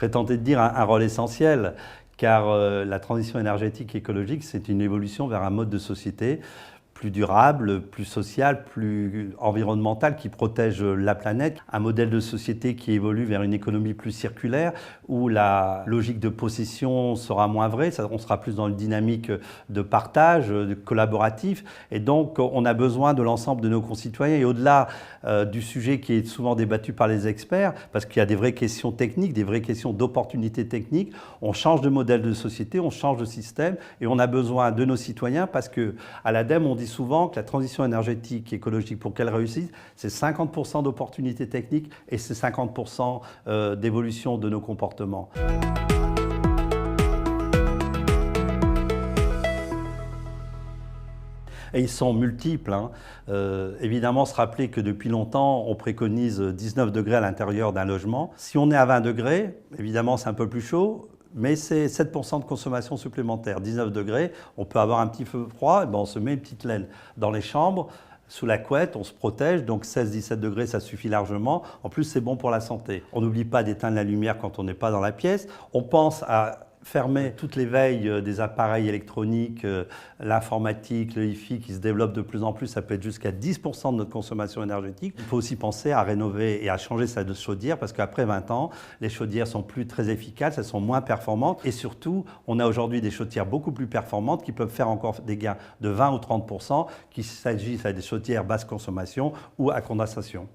serais tenté de dire un rôle essentiel, car la transition énergétique et écologique, c'est une évolution vers un mode de société plus durable, plus social, plus environnemental, qui protège la planète. Un modèle de société qui évolue vers une économie plus circulaire, où la logique de possession sera moins vraie, on sera plus dans une dynamique de partage, de collaboratif. Et donc, on a besoin de l'ensemble de nos concitoyens. Et au-delà du sujet qui est souvent débattu par les experts, parce qu'il y a des vraies questions techniques, des vraies questions d'opportunités techniques, on change de modèle de société, on change de système, et on a besoin de nos citoyens, parce qu'à l'ADEME, on dit souvent que la transition énergétique et écologique, pour qu'elle réussisse, c'est 50% d'opportunités techniques et c'est 50% d'évolution de nos comportements. Et ils sont multiples. Évidemment, se rappeler que depuis longtemps, on préconise 19 degrés à l'intérieur d'un logement. Si on est à 20 degrés, évidemment, c'est un peu plus chaud. Mais c'est 7% de consommation supplémentaire. 19 degrés, on peut avoir un petit peu froid, et ben on se met une petite laine dans les chambres, sous la couette, on se protège, donc 16-17 degrés, ça suffit largement. En plus, c'est bon pour la santé. On n'oublie pas d'éteindre la lumière quand on n'est pas dans la pièce. On pense à fermer toutes les veilles des appareils électroniques, l'informatique, le Hi-Fi qui se développe de plus en plus, ça peut être jusqu'à 10% de notre consommation énergétique. Il faut aussi penser à rénover et à changer sa chaudière parce qu'après 20 ans, les chaudières sont plus très efficaces, elles sont moins performantes et surtout, on a aujourd'hui des chaudières beaucoup plus performantes qui peuvent faire encore des gains de 20 ou 30%, qu'il s'agisse des chaudières basse consommation ou à condensation.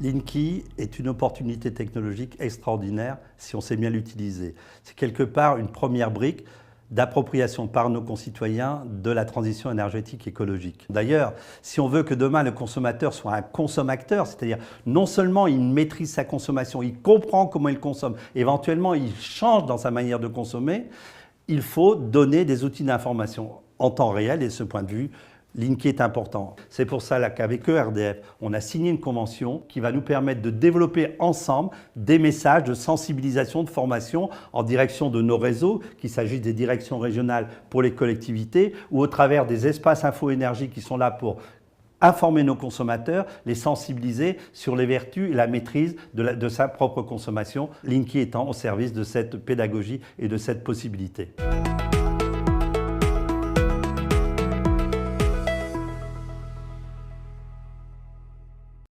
Linky est une opportunité technologique extraordinaire si on sait bien l'utiliser. C'est quelque part une première brique d'appropriation par nos concitoyens de la transition énergétique et écologique. D'ailleurs, si on veut que demain le consommateur soit un consommateur, c'est-à-dire non seulement il maîtrise sa consommation, il comprend comment il consomme, éventuellement il change dans sa manière de consommer, il faut donner des outils d'information en temps réel et de ce point de vue, Linky est important. C'est pour ça qu'avec ERDF, on a signé une convention qui va nous permettre de développer ensemble des messages de sensibilisation, de formation en direction de nos réseaux, qu'il s'agisse des directions régionales pour les collectivités ou au travers des espaces info-énergie qui sont là pour informer nos consommateurs, les sensibiliser sur les vertus et la maîtrise de sa propre consommation, Linky étant au service de cette pédagogie et de cette possibilité.